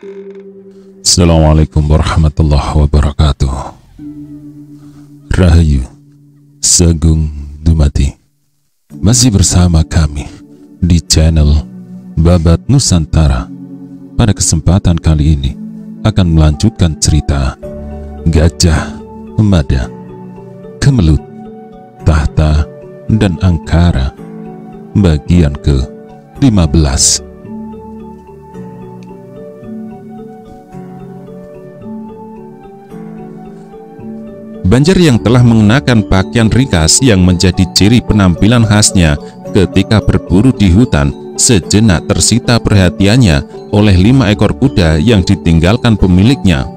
Assalamualaikum warahmatullahi wabarakatuh. Rahayu, Sagung Dumadi. Masih bersama kami di channel Babat Nusantara. Pada kesempatan kali ini akan melanjutkan cerita Gajah Mada, Kemelut, Tahta, dan Angkara bagian ke-15. Banjar yang telah mengenakan pakaian ringkas yang menjadi ciri penampilan khasnya ketika berburu di hutan sejenak tersita perhatiannya oleh 5 ekor kuda yang ditinggalkan pemiliknya.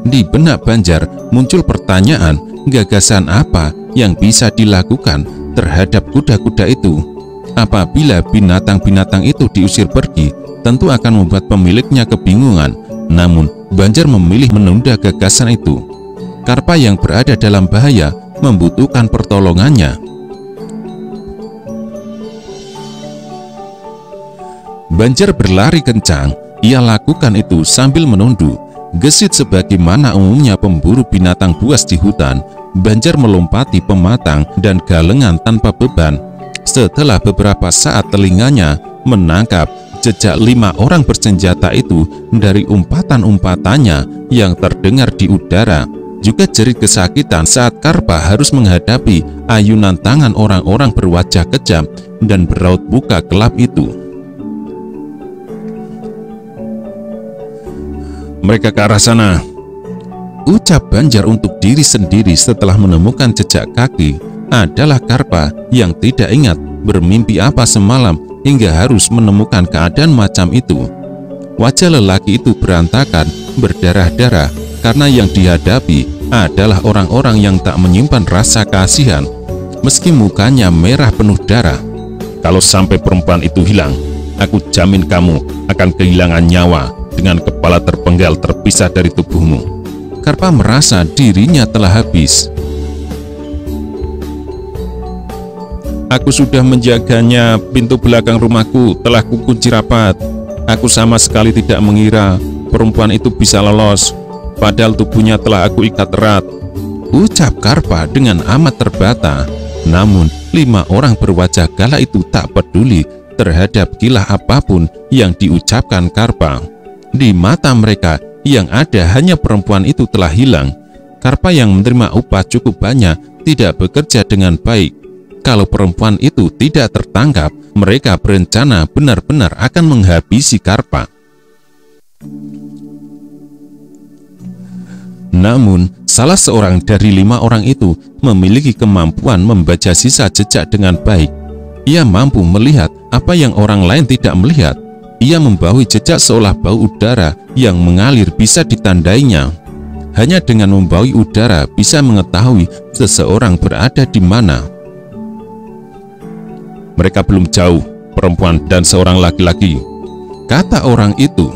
Di benak Banjar muncul pertanyaan, gagasan apa yang bisa dilakukan terhadap kuda-kuda itu? Apabila binatang-binatang itu diusir pergi, tentu akan membuat pemiliknya kebingungan. Namun Banjar memilih menunda gagasan itu. Karpa yang berada dalam bahaya membutuhkan pertolongannya. Banjar berlari kencang. Ia lakukan itu sambil menunduk. Gesit sebagaimana umumnya pemburu binatang buas di hutan, Banjar melompati pematang dan galengan tanpa beban. Setelah beberapa saat telinganya menangkap jejak 5 orang bersenjata itu dari umpatan-umpatannya yang terdengar di udara. Juga jerit kesakitan saat Karpa harus menghadapi ayunan tangan orang-orang berwajah kejam dan beraut buka gelap itu. "Mereka ke arah sana," ucap Banjar untuk diri sendiri setelah menemukan jejak kaki. Adalah Karpa yang tidak ingat bermimpi apa semalam hingga harus menemukan keadaan macam itu. Wajah lelaki itu berantakan, berdarah-darah, karena yang dihadapi adalah orang-orang yang tak menyimpan rasa kasihan. Meski mukanya merah penuh darah, "Kalau sampai perempuan itu hilang, aku jamin kamu akan kehilangan nyawa dengan kepala terpenggal terpisah dari tubuhmu." Karpa merasa dirinya telah habis. "Aku sudah menjaganya, pintu belakang rumahku telah kukunci rapat. Aku sama sekali tidak mengira perempuan itu bisa lolos. Padahal tubuhnya telah aku ikat erat," ucap Karpa dengan amat terbata. Namun 5 orang berwajah galak itu tak peduli terhadap kilah apapun yang diucapkan Karpa. Di mata mereka yang ada hanya perempuan itu telah hilang. Karpa yang menerima upah cukup banyak tidak bekerja dengan baik. Kalau perempuan itu tidak tertangkap, mereka berencana benar-benar akan menghabisi Karpa. Namun, salah seorang dari 5 orang itu memiliki kemampuan membaca sisa jejak dengan baik. Ia mampu melihat apa yang orang lain tidak melihat. Ia membawahi jejak seolah bau udara yang mengalir bisa ditandainya. Hanya dengan membawahi udara bisa mengetahui seseorang berada di mana. "Mereka belum jauh, perempuan dan seorang laki-laki," kata orang itu.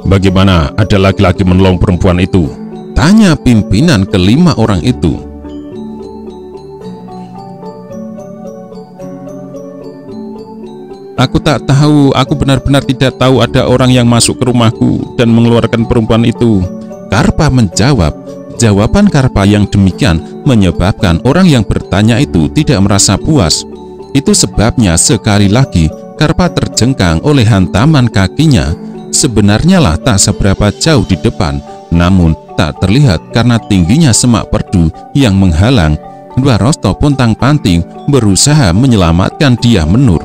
"Bagaimana ada laki-laki menolong perempuan itu?" tanya pimpinan ke-5 orang itu. "Aku tak tahu, aku benar-benar tidak tahu ada orang yang masuk ke rumahku dan mengeluarkan perempuan itu," Karpa menjawab. Jawaban Karpa yang demikian menyebabkan orang yang bertanya itu tidak merasa puas. Itu sebabnya sekali lagi Karpa terjengkang oleh hantaman kakinya. Sebenarnya lah tak seberapa jauh di depan, namun tak terlihat karena tingginya semak perdu yang menghalang. Dwarosto pontang-panting berusaha menyelamatkan dia menur.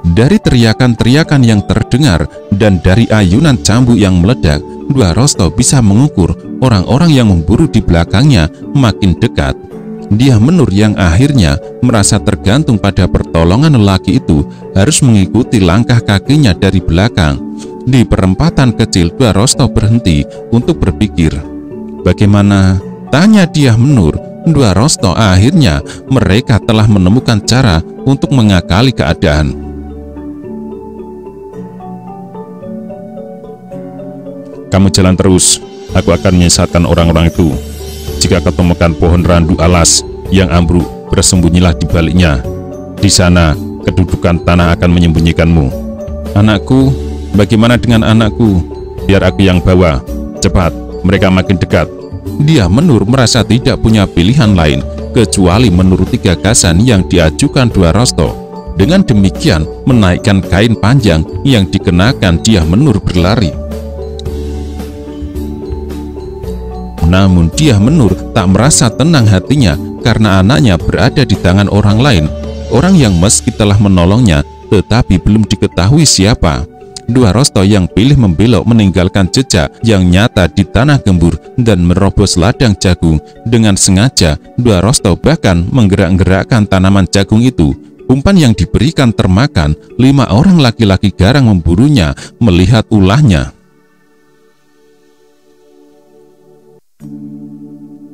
Dari teriakan-teriakan yang terdengar dan dari ayunan cambuk yang meledak, Dwarosto bisa mengukur orang-orang yang memburu di belakangnya makin dekat. Dia menur yang akhirnya merasa tergantung pada pertolongan lelaki itu harus mengikuti langkah kakinya dari belakang. Di perempatan kecil Dwarosto berhenti untuk berpikir. "Bagaimana?" tanya dia menur. Dwarosto akhirnya mereka telah menemukan cara untuk mengakali keadaan. "Kamu jalan terus, aku akan menyesatkan orang-orang itu. Jika ketemukan pohon randu alas yang ambruk, bersembunyilah di baliknya. Di sana kedudukan tanah akan menyembunyikanmu. Anakku, bagaimana dengan anakku? Biar aku yang bawa. Cepat, mereka makin dekat. Dyah Menur merasa tidak punya pilihan lain kecuali menuruti gagasan yang diajukan Dwarosto. Dengan demikian, menaikkan kain panjang yang dikenakan Dyah Menur berlari. Namun Dyah Menur tak merasa tenang hatinya karena anaknya berada di tangan orang lain, orang yang meski telah menolongnya tetapi belum diketahui siapa. Dwarosto yang pilih membelok meninggalkan jejak yang nyata di tanah gembur dan merobos ladang jagung. Dengan sengaja, Dwarosto bahkan menggerak-gerakkan tanaman jagung itu. Umpan yang diberikan termakan, 5 orang laki-laki garang memburunya melihat ulahnya.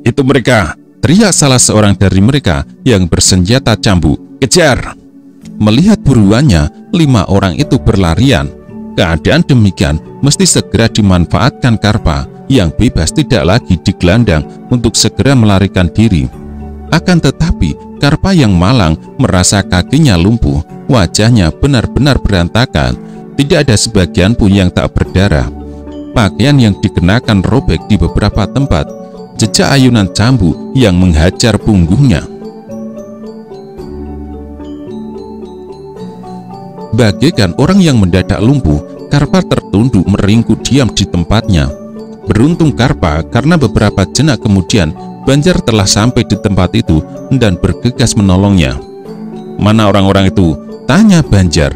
Itu mereka, teriak salah seorang dari mereka yang bersenjata cambuk. Kejar! Melihat buruannya, 5 orang itu berlarian. Keadaan demikian mesti segera dimanfaatkan Karpa yang bebas tidak lagi digelandang untuk segera melarikan diri. Akan tetapi Karpa yang malang merasa kakinya lumpuh, wajahnya benar-benar berantakan, tidak ada sebagian pun yang tak berdarah. Pakaian yang dikenakan robek di beberapa tempat, jejak ayunan cambuk yang menghajar punggungnya. Bagaikan orang yang mendadak lumpuh, Karpa tertunduk meringkuk diam di tempatnya. Beruntung Karpa karena beberapa jenak kemudian Banjar telah sampai di tempat itu dan bergegas menolongnya. Mana orang-orang itu? Tanya Banjar.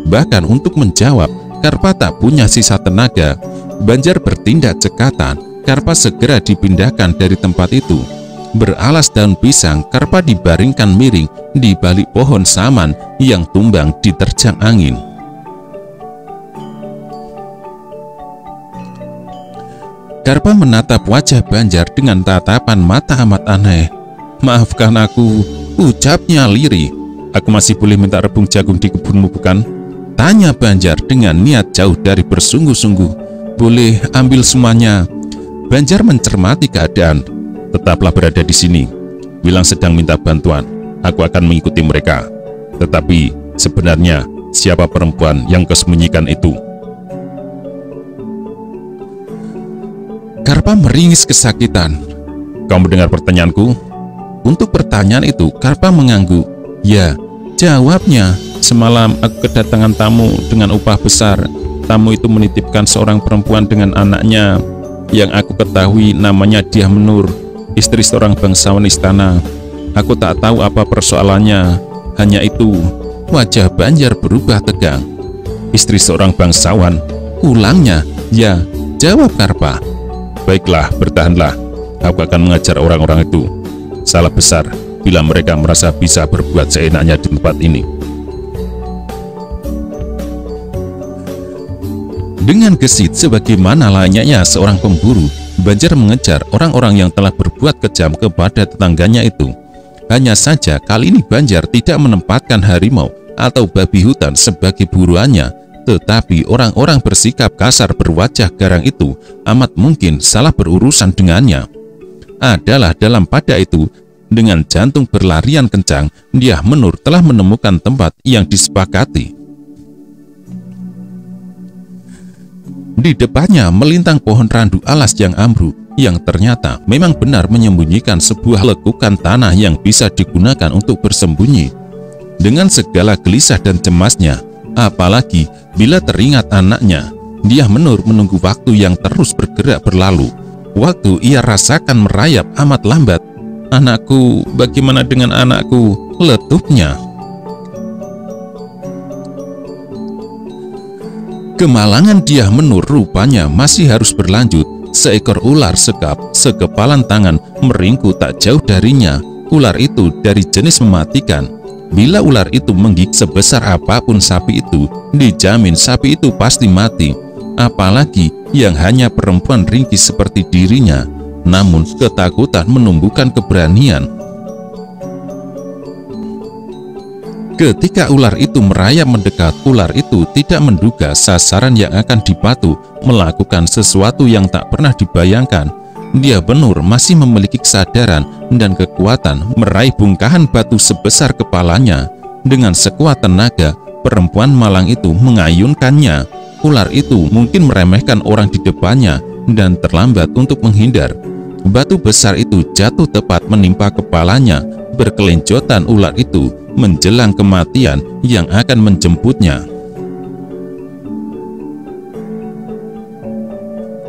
Bahkan untuk menjawab, Karpa tak punya sisa tenaga. Banjar bertindak cekatan, Karpa segera dipindahkan dari tempat itu. Beralas daun pisang, Karpa dibaringkan miring di balik pohon saman yang tumbang diterjang angin. Karpa menatap wajah Banjar dengan tatapan mata amat aneh. Maafkan aku, ucapnya lirih. Aku masih boleh minta rebung jagung di kebunmu bukan? Tanya Banjar dengan niat jauh dari bersungguh-sungguh. Boleh ambil semuanya. Banjar mencermati keadaan. Tetaplah berada di sini. Bilang sedang minta bantuan. Aku akan mengikuti mereka. Tetapi sebenarnya siapa perempuan yang kau sembunyikan itu? Karpa meringis kesakitan. Kau mendengar pertanyaanku? Untuk pertanyaan itu Karpa mengangguk. Ya, jawabnya. Semalam aku kedatangan tamu dengan upah besar. Tamu itu menitipkan seorang perempuan dengan anaknya yang aku ketahui namanya Dyah Menur, istri seorang bangsawan istana. Aku tak tahu apa persoalannya. Hanya itu. Wajah Banjar berubah tegang. Istri seorang bangsawan? Ulangnya. Ya, jawab Karpa. Baiklah, bertahanlah. Aku akan mengajar orang-orang itu. Salah besar bila mereka merasa bisa berbuat seenaknya di tempat ini. Dengan gesit sebagaimana layaknya seorang pemburu, Banjar mengejar orang-orang yang telah berbuat kejam kepada tetangganya itu. Hanya saja kali ini Banjar tidak menempatkan harimau atau babi hutan sebagai buruannya, tetapi orang-orang bersikap kasar berwajah garang itu amat mungkin salah berurusan dengannya. Adalah dalam pada itu, dengan jantung berlarian kencang, Dyah Menur telah menemukan tempat yang disepakati. Di depannya melintang pohon randu alas yang ambruk, yang ternyata memang benar menyembunyikan sebuah lekukan tanah yang bisa digunakan untuk bersembunyi. Dengan segala gelisah dan cemasnya, apalagi bila teringat anaknya, Dyah Menur menunggu waktu yang terus bergerak berlalu. Waktu ia rasakan merayap amat lambat. Anakku, bagaimana dengan anakku? Letupnya. Kemalangan Dyah Menur rupanya masih harus berlanjut. Seekor ular sekap sekepalan tangan meringkuk tak jauh darinya. Ular itu dari jenis mematikan. Bila ular itu menggigit sebesar apapun sapi itu, dijamin sapi itu pasti mati. Apalagi yang hanya perempuan ringkih seperti dirinya. Namun ketakutan menumbuhkan keberanian. Ketika ular itu merayap mendekat, ular itu tidak menduga sasaran yang akan dipatu melakukan sesuatu yang tak pernah dibayangkan. Dyah Menur masih memiliki kesadaran dan kekuatan meraih bongkahan batu sebesar kepalanya. Dengan sekuat tenaga, perempuan malang itu mengayunkannya. Ular itu mungkin meremehkan orang di depannya dan terlambat untuk menghindar. Batu besar itu jatuh tepat menimpa kepalanya. Berkelenjotan ular itu menjelang kematian yang akan menjemputnya.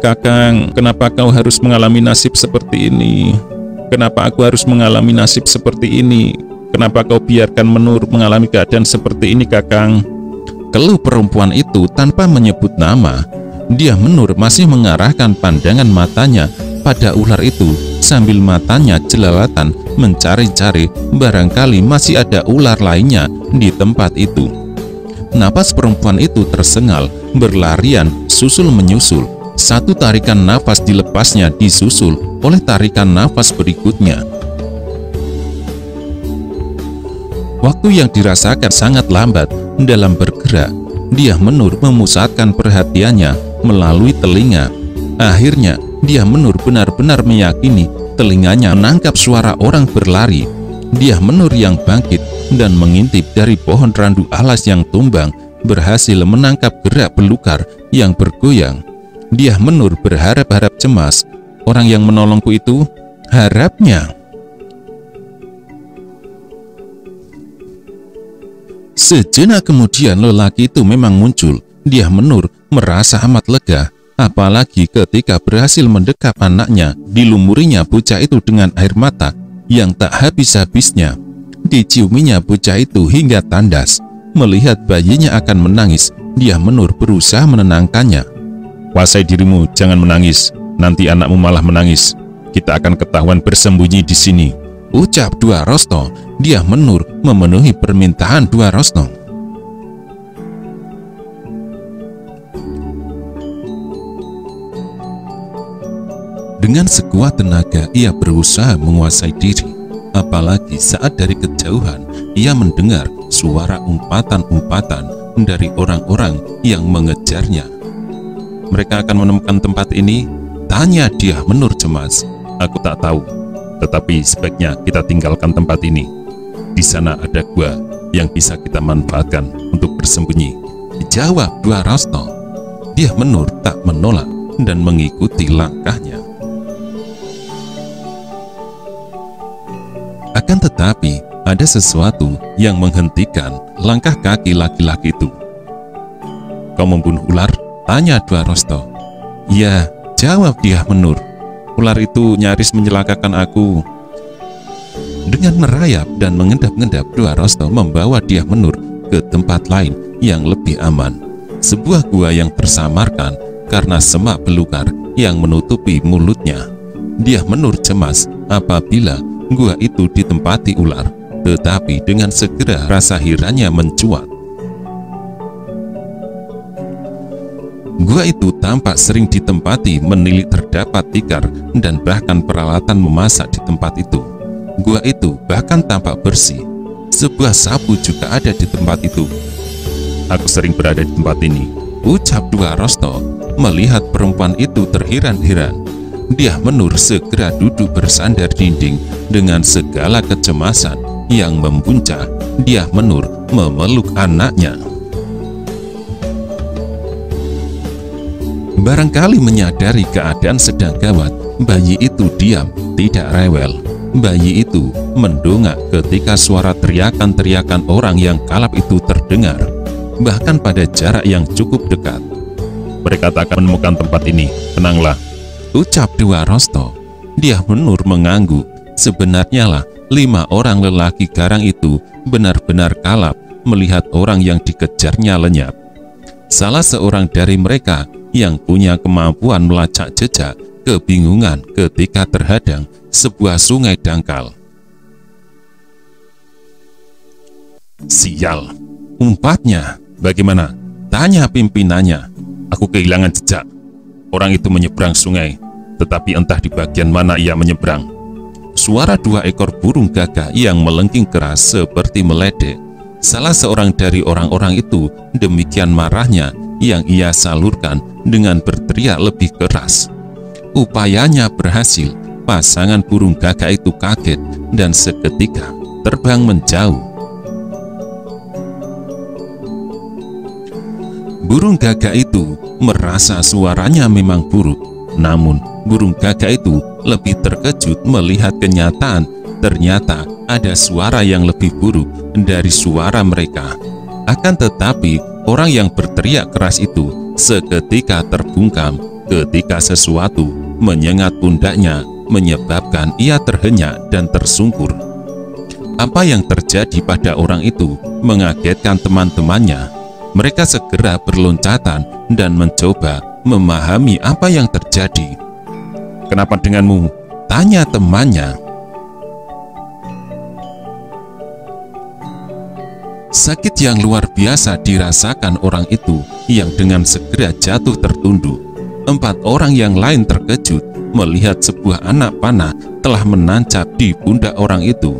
"Kakang, kenapa kau harus mengalami nasib seperti ini? Kenapa aku harus mengalami nasib seperti ini? Kenapa kau biarkan Menur mengalami keadaan seperti ini, Kakang?" Keluh perempuan itu tanpa menyebut nama. Dia Menur masih mengarahkan pandangan matanya pada ular itu sambil matanya jelalatan mencari-cari barangkali masih ada ular lainnya di tempat itu. Napas perempuan itu tersengal, berlarian susul menyusul. Satu tarikan nafas dilepasnya disusul oleh tarikan nafas berikutnya. Waktu yang dirasakan sangat lambat dalam bergerak. Dia Menur memusatkan perhatiannya melalui telinga. Akhirnya dia Menur benar-benar meyakini telinganya menangkap suara orang berlari. Dia Menur yang bangkit dan mengintip dari pohon randu alas yang tumbang berhasil menangkap gerak belukar yang bergoyang. Dia Menur berharap-harap cemas. Orang yang menolongku itu, harapnya. Sejenak kemudian lelaki itu memang muncul. Dia Menur merasa amat lega, apalagi ketika berhasil mendekap anaknya. Dilumurinya bocah itu dengan air mata yang tak habis-habisnya. Diciuminya bocah itu hingga tandas. Melihat bayinya akan menangis, dia Menur berusaha menenangkannya. "Kuasai dirimu, jangan menangis. Nanti anakmu malah menangis. Kita akan ketahuan bersembunyi di sini," ucap Dwarosto. Dia Menur memenuhi permintaan Dwarosto. Dengan sekuat tenaga ia berusaha menguasai diri. Apalagi saat dari kejauhan ia mendengar suara umpatan-umpatan dari orang-orang yang mengejarnya. "Mereka akan menemukan tempat ini?" tanya dia Menur cemas. "Aku tak tahu, tetapi sebaiknya kita tinggalkan tempat ini. Di sana ada gua yang bisa kita manfaatkan untuk bersembunyi," jawab Dwarosto. Dia Menur tak menolak dan mengikuti langkahnya. Akan tetapi ada sesuatu yang menghentikan langkah kaki laki-laki itu. "Kau membunuh ular?" tanya Dwarosto. "Ya," jawab dia Menur. "Ular itu nyaris mencelakakan aku." Dengan merayap dan mengendap-endap, Dwarosto membawa dia Menur ke tempat lain yang lebih aman. Sebuah gua yang tersamarkan karena semak belukar yang menutupi mulutnya. Dia Menur cemas apabila gua itu ditempati ular, tetapi dengan segera rasa herannya mencuat. Gua itu tampak sering ditempati menilik terdapat tikar dan bahkan peralatan memasak di tempat itu. Gua itu bahkan tampak bersih. Sebuah sapu juga ada di tempat itu. "Aku sering berada di tempat ini," ucap Dwarosto. Melihat perempuan itu terheran-heran. Dia Menur segera duduk bersandar dinding dengan segala kecemasan yang membuncah. Dia Menur memeluk anaknya. Barangkali menyadari keadaan sedang gawat, bayi itu diam, tidak rewel. Bayi itu mendongak ketika suara teriakan-teriakan orang yang kalap itu terdengar, bahkan pada jarak yang cukup dekat. "Mereka tak akan menemukan tempat ini, tenanglah," ucap Dwarosto. Dia Menur mengangguk. Sebenarnya lah 5 orang lelaki garang itu benar-benar kalap melihat orang yang dikejarnya lenyap. Salah seorang dari mereka yang punya kemampuan melacak jejak kebingungan ketika terhadang sebuah sungai dangkal. "Sial," umpatnya. "Bagaimana?" tanya pimpinannya. "Aku kehilangan jejak. Orang itu menyeberang sungai, tetapi entah di bagian mana ia menyeberang." Suara 2 ekor burung gagak yang melengking keras seperti meledek. Salah seorang dari orang-orang itu demikian marahnya yang ia salurkan dengan berteriak lebih keras. Upayanya berhasil. Pasangan burung gagak itu kaget dan seketika terbang menjauh. Burung gagak itu merasa suaranya memang buruk. Namun burung gagak itu lebih terkejut melihat kenyataan ternyata ada suara yang lebih buruk dari suara mereka. Akan tetapi orang yang berteriak keras itu seketika terbungkam ketika sesuatu menyengat pundaknya, menyebabkan ia terhenyak dan tersungkur. Apa yang terjadi pada orang itu mengagetkan teman-temannya. Mereka segera berloncatan dan mencoba memahami apa yang terjadi. "Kenapa denganmu?" tanya temannya. Sakit yang luar biasa dirasakan orang itu yang dengan segera jatuh tertunduk. 4 orang yang lain terkejut melihat sebuah anak panah telah menancap di pundak orang itu.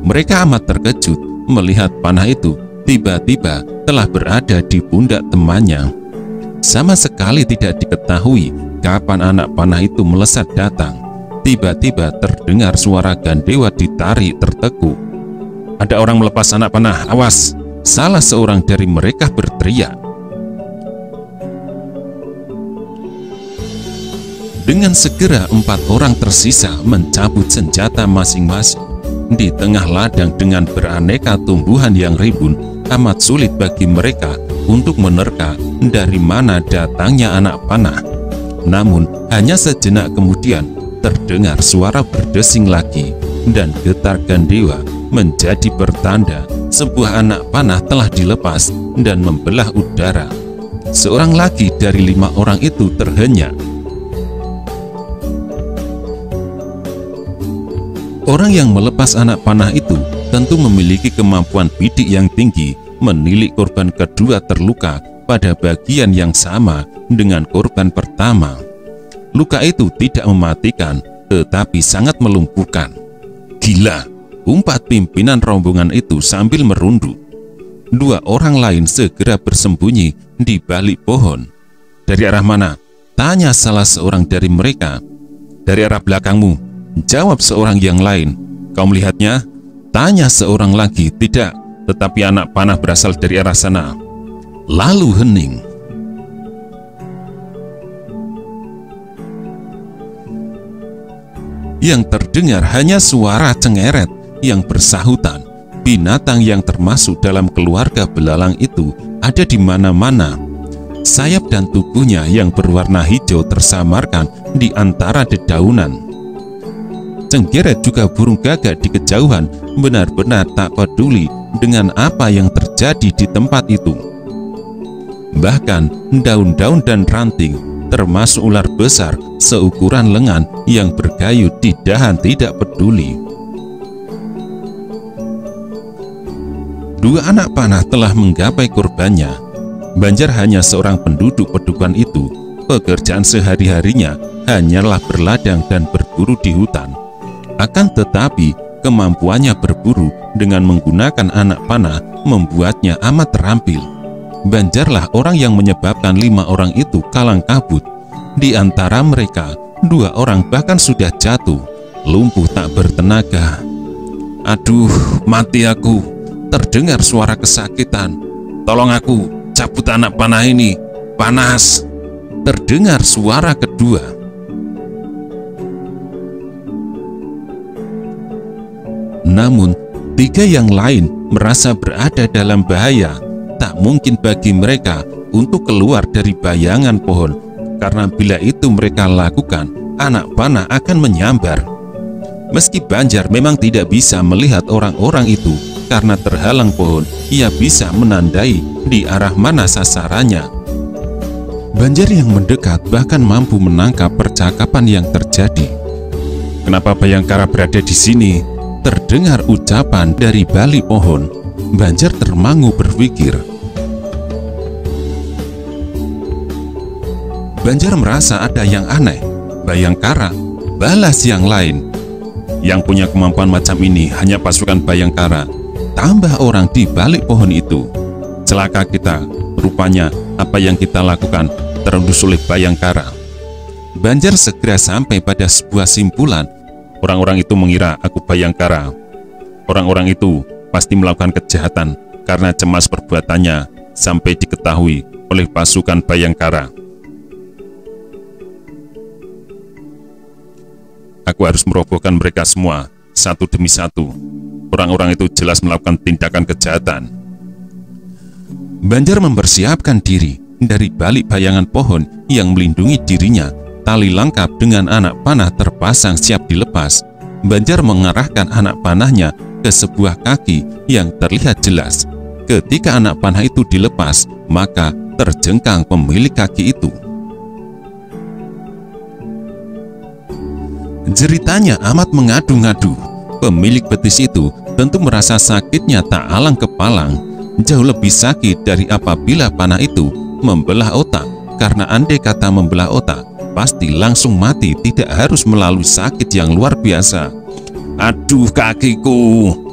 Mereka amat terkejut melihat panah itu tiba-tiba telah berada di pundak temannya. Sama sekali tidak diketahui kapan anak panah itu melesat datang. Tiba-tiba terdengar suara gandewa ditarik tertekuk. "Ada orang melepas anak panah, awas!" salah seorang dari mereka berteriak. Dengan segera 4 orang tersisa mencabut senjata masing-masing. Di tengah ladang dengan beraneka tumbuhan yang rimbun, amat sulit bagi mereka untuk menerka dari mana datangnya anak panah. Namun hanya sejenak kemudian terdengar suara berdesing lagi dan getar gandewa menjadi pertanda sebuah anak panah telah dilepas dan membelah udara. Seorang lagi dari 5 orang itu terhenyak. Orang yang melepas anak panah itu tentu memiliki kemampuan bidik yang tinggi. Menilik korban kedua terluka pada bagian yang sama dengan korban pertama. Luka itu tidak mematikan, tetapi sangat melumpuhkan. "Gila!" umpat pimpinan rombongan itu sambil merunduk. 2 orang lain segera bersembunyi di balik pohon. "Dari arah mana?" tanya salah seorang dari mereka. "Dari arah belakangmu," jawab seorang yang lain. "Kau melihatnya?" tanya seorang lagi. "Tidak, tetapi anak panah berasal dari arah sana." Lalu hening. Yang terdengar hanya suara cengeret yang bersahutan. Binatang yang termasuk dalam keluarga belalang itu ada di mana-mana. Sayap dan tubuhnya yang berwarna hijau tersamarkan di antara dedaunan. Cengkeret juga burung gagak di kejauhan benar-benar tak peduli dengan apa yang terjadi di tempat itu. Bahkan daun-daun dan ranting, termasuk ular besar seukuran lengan yang bergayut di dahan tidak peduli. 2 anak panah telah menggapai korbannya. Banjar hanya seorang penduduk pedukuhan itu. Pekerjaan sehari-harinya hanyalah berladang dan berburu di hutan. Akan tetapi, kemampuannya berburu dengan menggunakan anak panah membuatnya amat terampil. Banjarlah orang yang menyebabkan 5 orang itu kalang kabut. Di antara mereka, 2 orang bahkan sudah jatuh, lumpuh tak bertenaga. "Aduh, mati aku!" terdengar suara kesakitan. "Tolong aku, cabut anak panah ini, panas!" terdengar suara kedua. Namun 3 yang lain merasa berada dalam bahaya. Tak mungkin bagi mereka untuk keluar dari bayangan pohon, karena bila itu mereka lakukan, anak panah akan menyambar. Meski Banjar memang tidak bisa melihat orang-orang itu karena terhalang pohon, ia bisa menandai di arah mana sasarannya. Banjar yang mendekat bahkan mampu menangkap percakapan yang terjadi. "Kenapa Bayangkara berada di sini?" terdengar ucapan dari balik pohon. Banjar termangu berpikir. Banjar merasa ada yang aneh. Bayangkara, balas yang lain. "Yang punya kemampuan macam ini hanya pasukan Bayangkara," tambah orang di balik pohon itu. "Celaka kita, rupanya apa yang kita lakukan terendus oleh Bayangkara." Banjar segera sampai pada sebuah simpulan. "Orang-orang itu mengira aku Bayangkara. Orang-orang itu pasti melakukan kejahatan karena cemas perbuatannya sampai diketahui oleh pasukan Bhayangkara. Aku harus merobohkan mereka semua, satu demi satu. Orang-orang itu jelas melakukan tindakan kejahatan. Banjar mempersiapkan diri. Dari balik bayangan pohon yang melindungi dirinya, tali lengkap dengan anak panah terpasang siap dilepas. Banjar mengarahkan anak panahnya ke sebuah kaki yang terlihat jelas. Ketika anak panah itu dilepas, maka terjengkang pemilik kaki itu. Jeritanya amat mengadu-ngadu. Pemilik betis itu tentu merasa sakitnya tak alang kepalang. Jauh lebih sakit dari apabila panah itu membelah otak. Karena andai kata membelah otak, pasti langsung mati, tidak harus melalui sakit yang luar biasa. Aduh, kakiku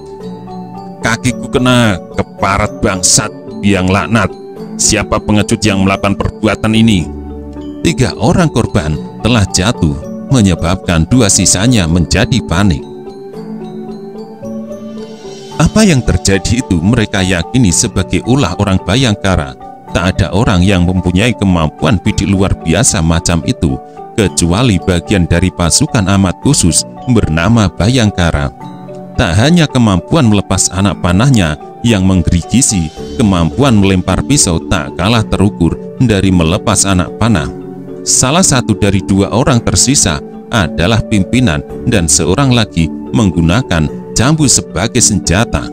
kena keparat bangsat yang laknat. Siapa pengecut yang melakukan perbuatan ini? 3 orang korban telah jatuh, menyebabkan 2 sisanya menjadi panik. Apa yang terjadi itu mereka yakini sebagai ulah orang Bhayangkara. Tak ada orang yang mempunyai kemampuan bidik luar biasa macam itu, kecuali bagian dari pasukan amat khusus bernama Bhayangkara. Tak hanya kemampuan melepas anak panahnya yang menggerigisi, kemampuan melempar pisau tak kalah terukur dari melepas anak panah. Salah satu dari 2 orang tersisa adalah pimpinan dan seorang lagi menggunakan jambu sebagai senjata.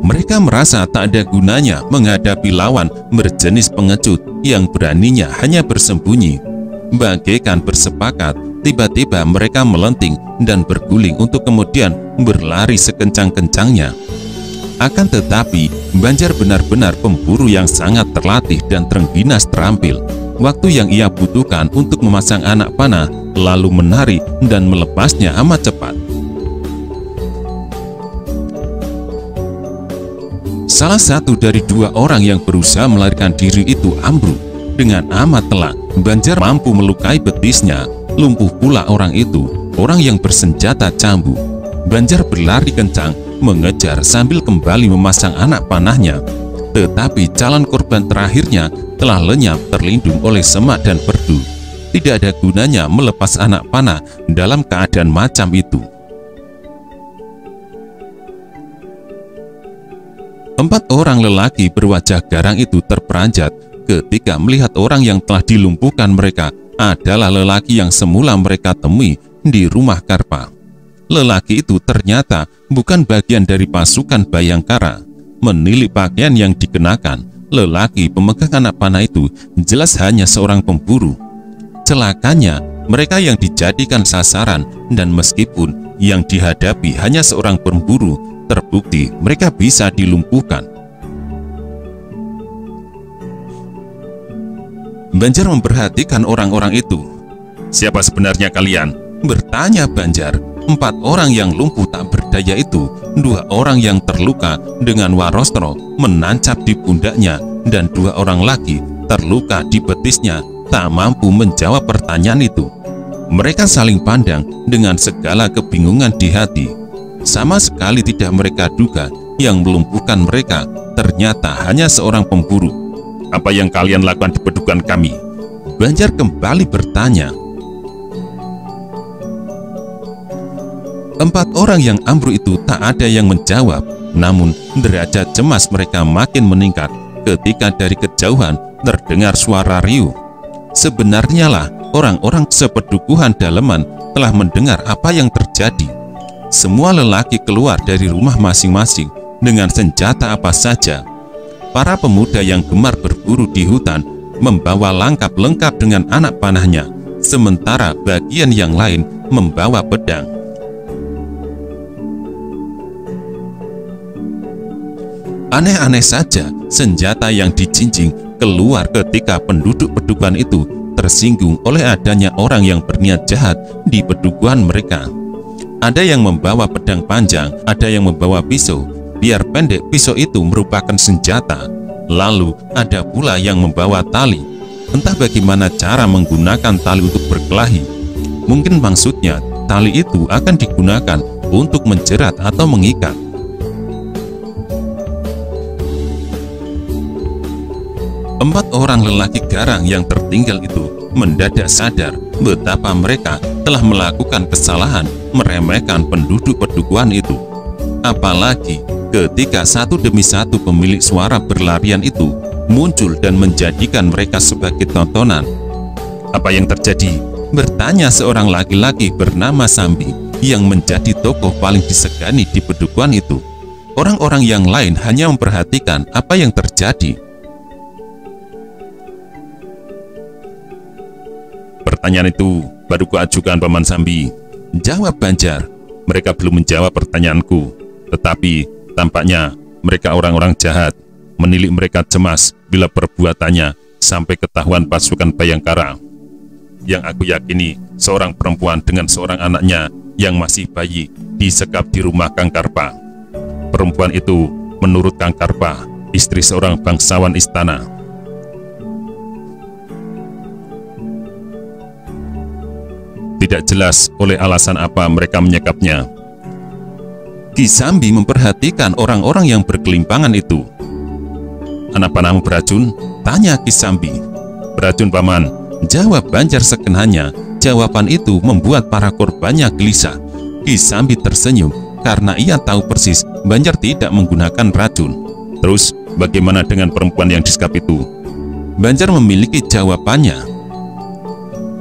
Mereka merasa tak ada gunanya menghadapi lawan berjenis pengecut yang beraninya hanya bersembunyi. Bagaikan bersepakat, tiba-tiba mereka melenting dan berguling untuk kemudian berlari sekencang-kencangnya. Akan tetapi, Banjar benar-benar pemburu yang sangat terlatih dan terengginas terampil. Waktu yang ia butuhkan untuk memasang anak panah, lalu menari dan melepasnya amat cepat. Salah satu dari 2 orang yang berusaha melarikan diri itu ambruk. Dengan amat telak, Banjar mampu melukai betisnya. Lumpuh pula orang itu, orang yang bersenjata jambu. Banjar berlari kencang, mengejar sambil kembali memasang anak panahnya. Tetapi calon korban terakhirnya telah lenyap terlindung oleh semak dan perdu. Tidak ada gunanya melepas anak panah dalam keadaan macam itu. 4 orang lelaki berwajah garang itu terperanjat ketika melihat orang yang telah dilumpuhkan mereka adalah lelaki yang semula mereka temui di rumah Karpa. Lelaki itu ternyata bukan bagian dari pasukan Bhayangkara. Menilik pakaian yang dikenakan, lelaki pemegang anak panah itu jelas hanya seorang pemburu. Celakanya, mereka yang dijadikan sasaran dan meskipun yang dihadapi hanya seorang pemburu, terbukti mereka bisa dilumpuhkan. Banjar memperhatikan orang-orang itu. "Siapa sebenarnya kalian?" bertanya Banjar. 4 orang yang lumpuh tak berdaya itu, 2 orang yang terluka dengan warostro menancap di pundaknya, dan 2 orang lagi terluka di betisnya tak mampu menjawab pertanyaan itu. Mereka saling pandang dengan segala kebingungan di hati. Sama sekali tidak mereka duga yang melumpuhkan mereka ternyata hanya seorang pemburu. "Apa yang kalian lakukan di pedukuhan kami?" Banjar kembali bertanya. 4 orang yang ambruk itu tak ada yang menjawab. Namun derajat cemas mereka makin meningkat ketika dari kejauhan terdengar suara riuh. Sebenarnya lah orang-orang sepedukuhan daleman telah mendengar apa yang terjadi. Semua lelaki keluar dari rumah masing-masing dengan senjata apa saja. Para pemuda yang gemar berburu di hutan membawa langkap lengkap dengan anak panahnya, sementara bagian yang lain membawa pedang. Aneh-aneh saja, senjata yang dijinjing keluar ketika penduduk pedukuhan itu tersinggung oleh adanya orang yang berniat jahat di pedukuhan mereka. Ada yang membawa pedang panjang, ada yang membawa pisau. Biar pendek, pisau itu merupakan senjata. Lalu ada pula yang membawa tali. Entah bagaimana cara menggunakan tali untuk berkelahi. Mungkin maksudnya tali itu akan digunakan untuk menjerat atau mengikat. 4 orang lelaki garang yang tertinggal itu mendadak sadar betapa mereka telah melakukan kesalahan meremehkan penduduk pedukuhan itu. Apalagi ketika satu demi satu pemilik suara berlarian itu muncul dan menjadikan mereka sebagai tontonan. Apa yang terjadi? Bertanya seorang laki-laki bernama Sambi yang menjadi tokoh paling disegani di pedukuhan itu. Orang-orang yang lain hanya memperhatikan apa yang terjadi. Pertanyaan itu baru kuajukan Paman Sambi, jawab Banjar. Mereka belum menjawab pertanyaanku, tetapi tampaknya mereka orang-orang jahat. Menilik mereka cemas bila perbuatannya sampai ketahuan pasukan Bayangkara. Yang aku yakini seorang perempuan dengan seorang anaknya yang masih bayi disekap di rumah Kang Karpa. Perempuan itu menurut Kang Karpa istri seorang bangsawan istana. Tidak jelas oleh alasan apa mereka menyekapnya. Ki Sambi memperhatikan orang-orang yang berkelimpangan itu. Anak panahmu beracun? Tanya Ki Sambi. Beracun, Paman, jawab Banjar sekenanya. Jawaban itu membuat para korbannya gelisah. Ki Sambi tersenyum karena ia tahu persis Banjar tidak menggunakan racun. Terus bagaimana dengan perempuan yang disekap itu? Banjar memiliki jawabannya.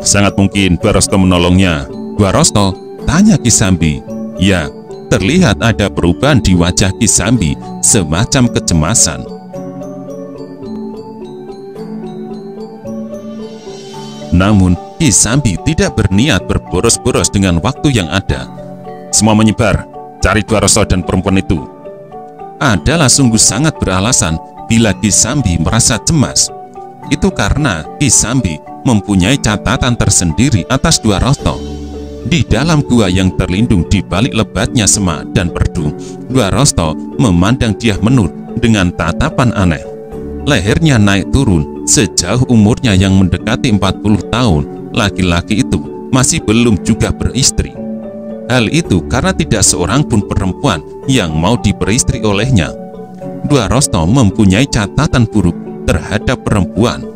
Sangat mungkin Dwarosto menolongnya. Dwarosto? Tanya Ki Sambi. Ya, terlihat ada perubahan di wajah Ki Sambi, semacam kecemasan. Namun Ki Sambi tidak berniat berboros-boros dengan waktu yang ada. Semua menyebar, cari Dwarosto dan perempuan itu. Adalah sungguh sangat beralasan bila Ki Sambi merasa cemas. Itu karena Ki Sambi mempunyai catatan tersendiri atas Dwarosto. Di dalam gua yang terlindung di balik lebatnya semak dan perdu, Dwarosto memandang Dyah Menur dengan tatapan aneh. Lehernya naik turun sejauh umurnya yang mendekati 40 tahun. Laki-laki itu masih belum juga beristri. Hal itu karena tidak seorang pun perempuan yang mau diperistri olehnya. Dwarosto mempunyai catatan buruk terhadap perempuan.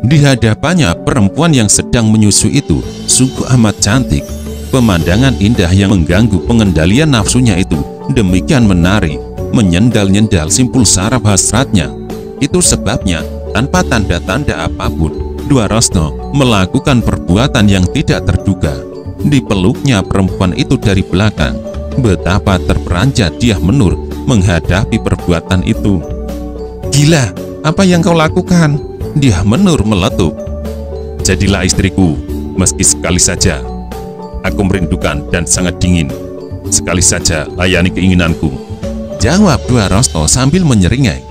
Di hadapannya perempuan yang sedang menyusui itu sungguh amat cantik. Pemandangan indah yang mengganggu pengendalian nafsunya itu demikian menarik, menyendal-nyendal simpul saraf hasratnya. Itu sebabnya tanpa tanda-tanda apapun Dwarosto melakukan perbuatan yang tidak terduga. Dipeluknya perempuan itu dari belakang. Betapa terperanjat Dyah Menur menghadapi perbuatan itu. Gila, apa yang kau lakukan? Dyah Menur meletup. Jadilah istriku, meski sekali saja. Aku merindukan dan sangat dingin. Sekali saja layani keinginanku, jawab Dwarosto sambil menyeringai.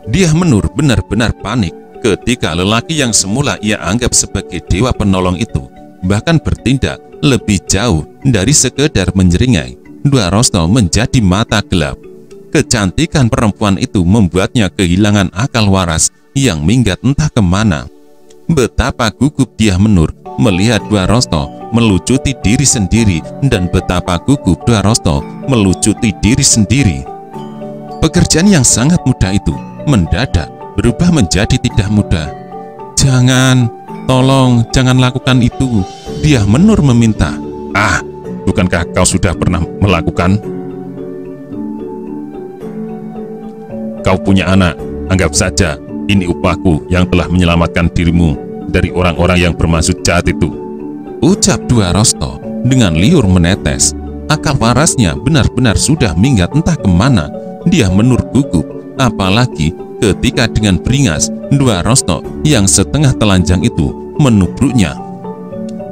Dyah Menur benar-benar panik ketika lelaki yang semula ia anggap sebagai dewa penolong itu bahkan bertindak lebih jauh dari sekedar menyeringai. Dwarosto menjadi mata gelap. Kecantikan perempuan itu membuatnya kehilangan akal waras yang minggat entah kemana. Betapa gugup Dyah Menur melihat Dwarosto melucuti diri sendiri dan betapa gugup Dwarosto melucuti diri sendiri. Pekerjaan yang sangat mudah itu mendadak berubah menjadi tidak mudah. Jangan, tolong jangan lakukan itu, Dyah Menur meminta. Ah, bukankah kau sudah pernah melakukan? Kau punya anak, anggap saja ini upahku yang telah menyelamatkan dirimu dari orang-orang yang bermaksud jahat itu, ucap Dwarosto dengan liur menetes. Akal warasnya benar-benar sudah minggat entah kemana. Dyah Menur gugup, apalagi ketika dengan beringas Dwarosto yang setengah telanjang itu menubruknya.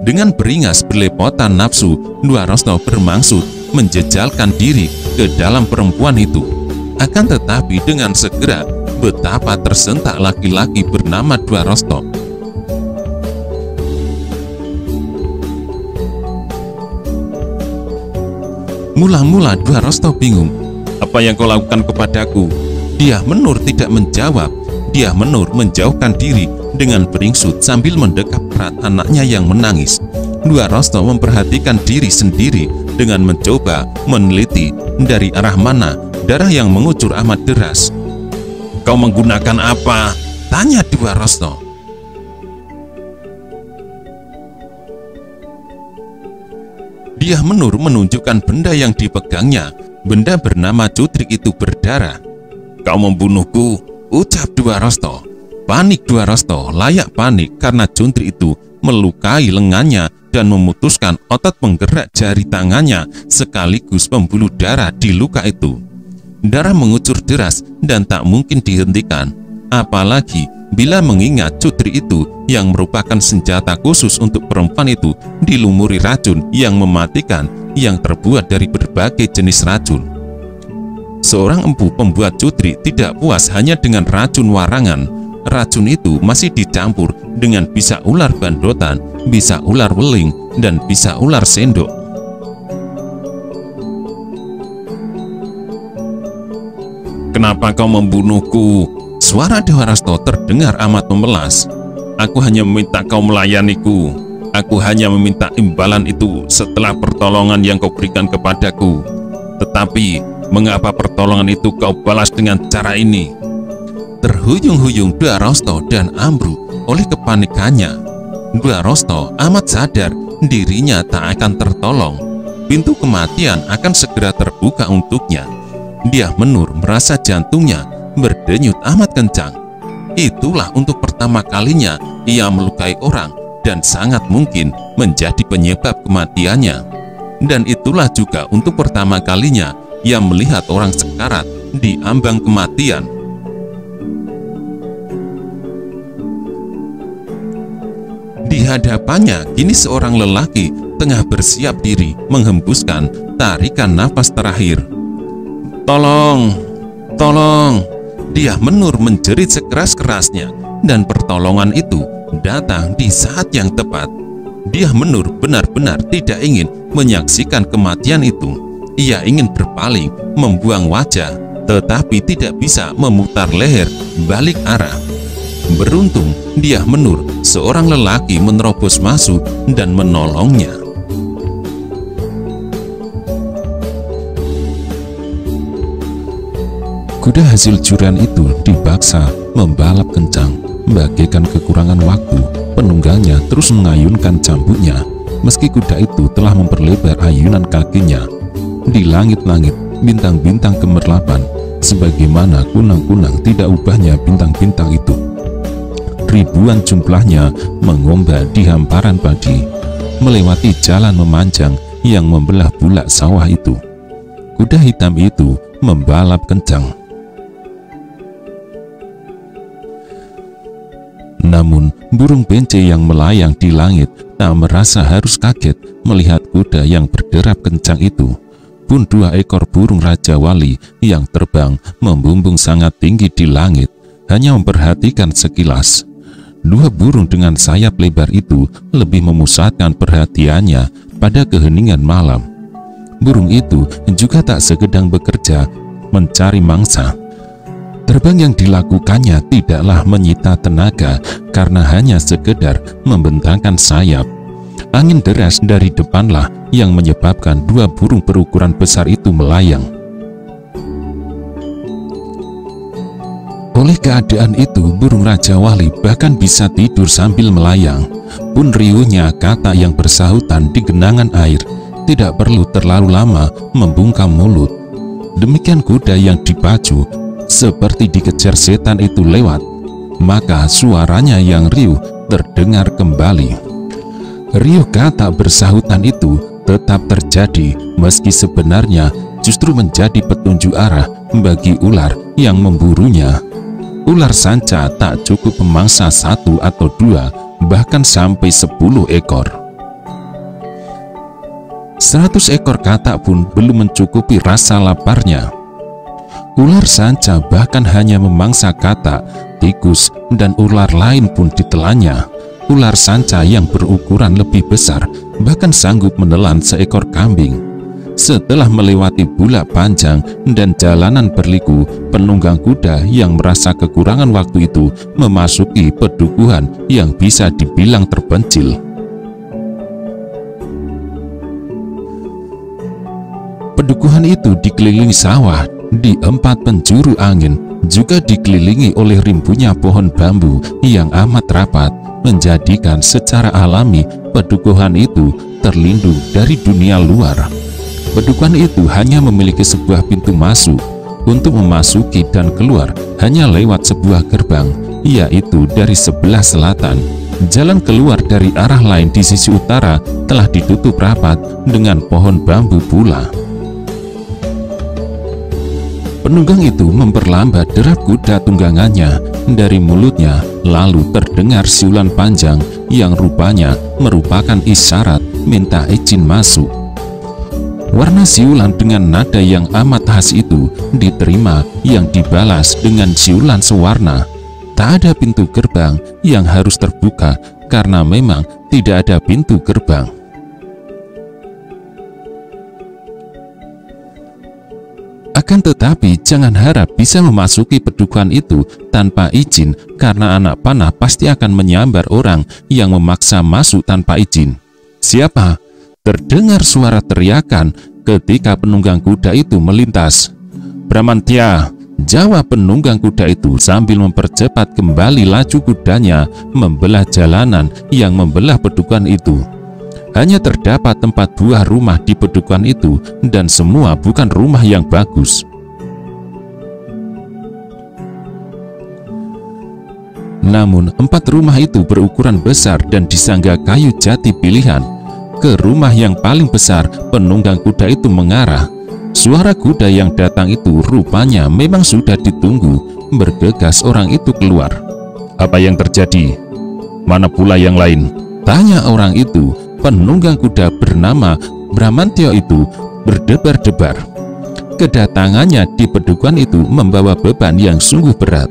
Dengan beringas berlepotan nafsu, Dwarosto bermaksud menjejalkan diri ke dalam perempuan itu. Akan tetapi dengan segera betapa tersentak laki-laki bernama Dwarosto. Mula-mula Dwarosto bingung. Apa yang kau lakukan kepadaku? Dyah Menur tidak menjawab. Dyah Menur menjauhkan diri dengan beringsut sambil mendekap erat anaknya yang menangis. Dwarosto memperhatikan diri sendiri dengan mencoba meneliti dari arah mana darah yang mengucur amat deras. "Kau menggunakan apa?" tanya Dwiarosto. Dyah Menur menunjukkan benda yang dipegangnya. Benda bernama cutrik itu berdarah. "Kau membunuhku," ucap Dwiarosto. Panik Dwiarosto, layak panik karena cutrik itu melukai lengannya dan memutuskan otot penggerak jari tangannya sekaligus pembuluh darah di luka itu. Darah mengucur deras dan tak mungkin dihentikan, apalagi bila mengingat cutrik itu yang merupakan senjata khusus untuk perempuan itu dilumuri racun yang mematikan yang terbuat dari berbagai jenis racun. Seorang empu pembuat cutrik tidak puas hanya dengan racun warangan. Racun itu masih dicampur dengan bisa ular bandotan, bisa ular weling, dan bisa ular sendok. "Kenapa kau membunuhku?" Suara Dwiarosto terdengar amat memelas. "Aku hanya meminta kau melayaniku. Aku hanya meminta imbalan itu setelah pertolongan yang kau berikan kepadaku. Tetapi, mengapa pertolongan itu kau balas dengan cara ini?" Terhuyung-huyung Dwiarosto dan ambruk oleh kepanikannya. Dwiarosto amat sadar dirinya tak akan tertolong. Pintu kematian akan segera terbuka untuknya. Dyah Menur merasa jantungnya berdenyut amat kencang. Itulah untuk pertama kalinya ia melukai orang dan sangat mungkin menjadi penyebab kematiannya. Dan itulah juga untuk pertama kalinya ia melihat orang sekarat di ambang kematian. Di hadapannya kini seorang lelaki tengah bersiap diri menghembuskan tarikan nafas terakhir. "Tolong, tolong!" Dyah Menur menjerit sekeras-kerasnya, dan pertolongan itu datang di saat yang tepat. Dyah Menur benar-benar tidak ingin menyaksikan kematian itu. Ia ingin berpaling, membuang wajah, tetapi tidak bisa memutar leher balik arah. Beruntung Dyah Menur, seorang lelaki menerobos masuk dan menolongnya. Kuda hasil curian itu dipaksa membalap kencang. Bagaikan kekurangan waktu, penunggangnya terus mengayunkan cambuknya. Meski kuda itu telah memperlebar ayunan kakinya, di langit-langit bintang-bintang gemerlapan, sebagaimana kunang-kunang tidak ubahnya bintang-bintang itu. Ribuan jumlahnya mengombak di hamparan padi, melewati jalan memanjang yang membelah bulak sawah itu. Kuda hitam itu membalap kencang. Namun burung bence yang melayang di langit tak merasa harus kaget melihat kuda yang berderap kencang itu. Pun 2 ekor burung Raja Wali yang terbang membumbung sangat tinggi di langit hanya memperhatikan sekilas. 2 burung dengan sayap lebar itu lebih memusatkan perhatiannya pada keheningan malam. Burung itu juga tak segedang bekerja mencari mangsa. Terbang yang dilakukannya tidaklah menyita tenaga karena hanya sekedar membentangkan sayap. Angin deras dari depanlah yang menyebabkan 2 burung berukuran besar itu melayang. Oleh keadaan itu, burung Raja Wali bahkan bisa tidur sambil melayang. Pun riuhnya kata yang bersahutan di genangan air tidak perlu terlalu lama membungkam mulut. Demikian kuda yang dipacu seperti dikejar setan itu lewat, maka suaranya yang riuh terdengar kembali. Riuh kata bersahutan itu tetap terjadi meski sebenarnya justru menjadi petunjuk arah bagi ular yang memburunya. Ular sanca tak cukup memangsa 1 atau 2, bahkan sampai 10 ekor. 100 ekor katak pun belum mencukupi rasa laparnya. Ular sanca bahkan hanya memangsa katak, tikus, dan ular lain pun ditelannya. Ular sanca yang berukuran lebih besar bahkan sanggup menelan seekor kambing. Setelah melewati bulak panjang dan jalanan berliku, penunggang kuda yang merasa kekurangan waktu itu memasuki pedukuhan yang bisa dibilang terpencil. Pedukuhan itu dikelilingi sawah di 4 penjuru angin, juga dikelilingi oleh rimbunya pohon bambu yang amat rapat, menjadikan secara alami pedukuhan itu terlindung dari dunia luar. Pedukuhan itu hanya memiliki sebuah pintu masuk. Untuk memasuki dan keluar hanya lewat sebuah gerbang, yaitu dari sebelah selatan. Jalan keluar dari arah lain di sisi utara telah ditutup rapat dengan pohon bambu pula. Penunggang itu memperlambat derap kuda tunggangannya. Dari mulutnya lalu terdengar siulan panjang yang rupanya merupakan isyarat minta izin masuk. Warna siulan dengan nada yang amat khas itu diterima yang dibalas dengan siulan sewarna. Tak ada pintu gerbang yang harus terbuka karena memang tidak ada pintu gerbang. Akan tetapi jangan harap bisa memasuki pedukuhan itu tanpa izin, karena anak panah pasti akan menyambar orang yang memaksa masuk tanpa izin. Siapa? Terdengar suara teriakan ketika penunggang kuda itu melintas. "Bramantya," jawab penunggang kuda itu sambil mempercepat kembali laju kudanya membelah jalanan yang membelah pedukuhan itu. Hanya terdapat 4 buah rumah di pedukuhan itu, dan semua bukan rumah yang bagus. Namun 4 rumah itu berukuran besar dan disangga kayu jati pilihan. Ke rumah yang paling besar penunggang kuda itu mengarah. Suara kuda yang datang itu rupanya memang sudah ditunggu. Bergegas orang itu keluar. "Apa yang terjadi? Mana pula yang lain?" tanya orang itu. Penunggang kuda bernama Bramantya itu berdebar-debar. Kedatangannya di pedukuhan itu membawa beban yang sungguh berat.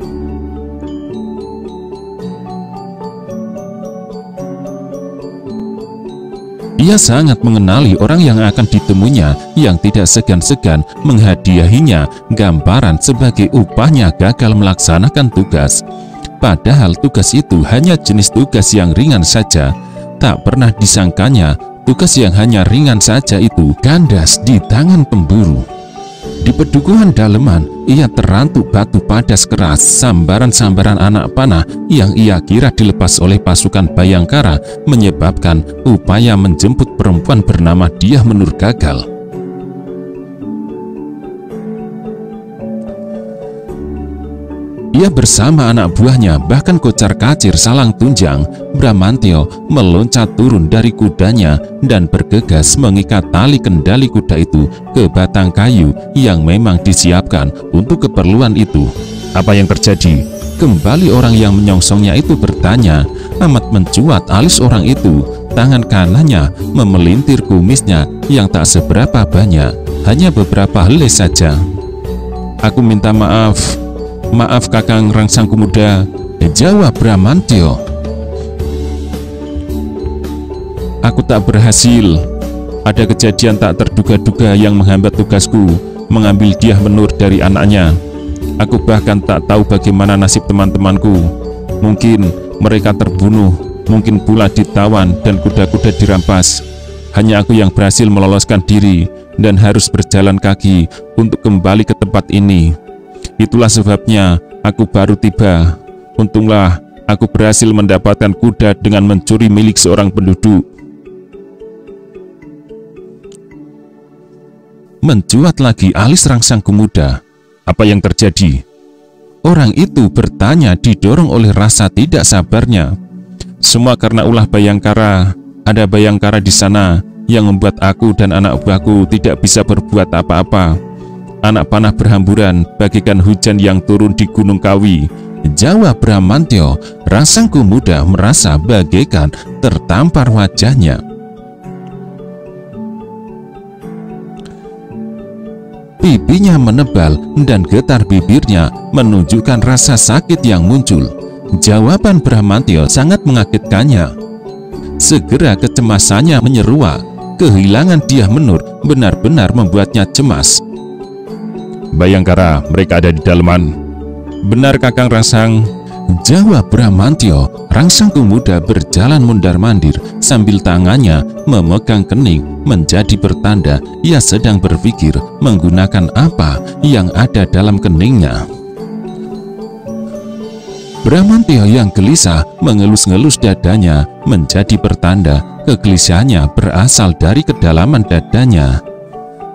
Ia sangat mengenali orang yang akan ditemuinya, yang tidak segan-segan menghadiahinya gambaran sebagai upahnya gagal melaksanakan tugas. Padahal tugas itu hanya jenis tugas yang ringan saja. Tak pernah disangkanya tugas yang hanya ringan saja itu kandas di tangan pemburu. Di pedukuhan daleman, ia terantuk batu padas keras, sambaran-sambaran anak panah yang ia kira dilepas oleh pasukan Bayangkara, menyebabkan upaya menjemput perempuan bernama Diah Menur gagal. Ia bersama anak buahnya, bahkan kocar-kacir salang tunjang, Bramantya meloncat turun dari kudanya dan bergegas mengikat tali kendali kuda itu ke batang kayu yang memang disiapkan untuk keperluan itu. "Apa yang terjadi?" kembali orang yang menyongsongnya itu bertanya. Amat mencuat alis orang itu. Tangan kanannya memelintir kumisnya yang tak seberapa banyak, hanya beberapa helai saja. "Aku minta maaf. Maaf Kakang Rangsang Pemuda," jawab Bramantya. "Aku tak berhasil. Ada kejadian tak terduga-duga yang menghambat tugasku mengambil Diah Menur dari anaknya. Aku bahkan tak tahu bagaimana nasib teman-temanku. Mungkin mereka terbunuh, mungkin pula ditawan dan kuda-kuda dirampas. Hanya aku yang berhasil meloloskan diri dan harus berjalan kaki untuk kembali ke tempat ini. Itulah sebabnya aku baru tiba. Untunglah aku berhasil mendapatkan kuda dengan mencuri milik seorang penduduk." Mencuat lagi alis Rangsang Pemuda. "Apa yang terjadi?" orang itu bertanya, didorong oleh rasa tidak sabarnya. "Semua karena ulah Bayangkara. Ada Bayangkara di sana yang membuat aku dan anak buahku tidak bisa berbuat apa-apa. Anak panah berhamburan bagaikan hujan yang turun di Gunung Kawi," jawab Bramantya. Rangsang Pemuda merasa bagaikan tertampar wajahnya. Pipinya menebal dan getar bibirnya menunjukkan rasa sakit yang muncul. Jawaban Bramantya sangat mengagetkannya. Segera kecemasannya menyeruak. Kehilangan Diah Menur benar-benar membuatnya cemas. "Bayangkara, mereka ada di daleman." "Benar Kakang Rangsang, Jawab Bramantyo. Rangsang pemuda berjalan mondar-mandir sambil tangannya memegang kening menjadi pertanda ia sedang berpikir menggunakan apa yang ada dalam keningnya. Bramantyo yang gelisah mengelus-ngelus dadanya menjadi pertanda kegelisahannya berasal dari kedalaman dadanya.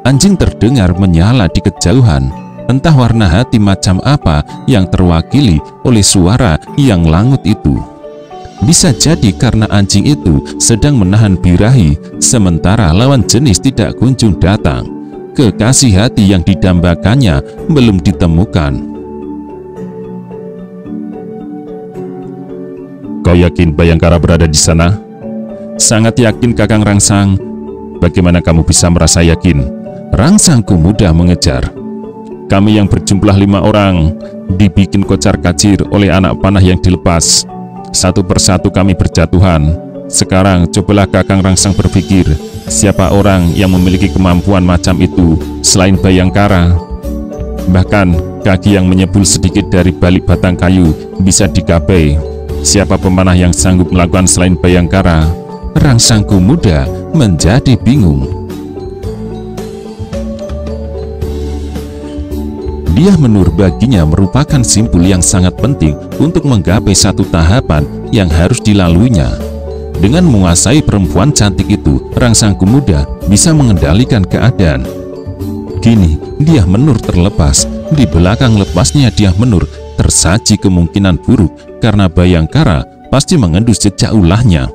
Anjing terdengar menyala di kejauhan. Entah warna hati macam apa yang terwakili oleh suara yang langut itu. Bisa jadi karena anjing itu sedang menahan birahi, sementara lawan jenis tidak kunjung datang. Kekasih hati yang didambakannya belum ditemukan. Kau yakin Bayangkara berada di sana? Sangat yakin, Kakang Rangsang. Bagaimana kamu bisa merasa yakin? Rangsang Pemuda mengejar. Kami yang berjumlah 5 orang dibikin kocar-kacir oleh anak panah yang dilepas. Satu persatu kami berjatuhan. Sekarang cobalah Kakang Rangsang berpikir, siapa orang yang memiliki kemampuan macam itu selain Bayangkara? Bahkan kaki yang menyebul sedikit dari balik batang kayu bisa digapai. Siapa pemanah yang sanggup melakukan selain Bayangkara? Rangsang Pemuda menjadi bingung. Dia Menur baginya merupakan simpul yang sangat penting untuk menggapai satu tahapan yang harus dilaluinya. Dengan menguasai perempuan cantik itu, Rangsang Pemuda bisa mengendalikan keadaan. Kini Dia Menur terlepas. Di belakang lepasnya Dia Menur tersaji kemungkinan buruk karena Bayangkara pasti mengendus jejak ulahnya.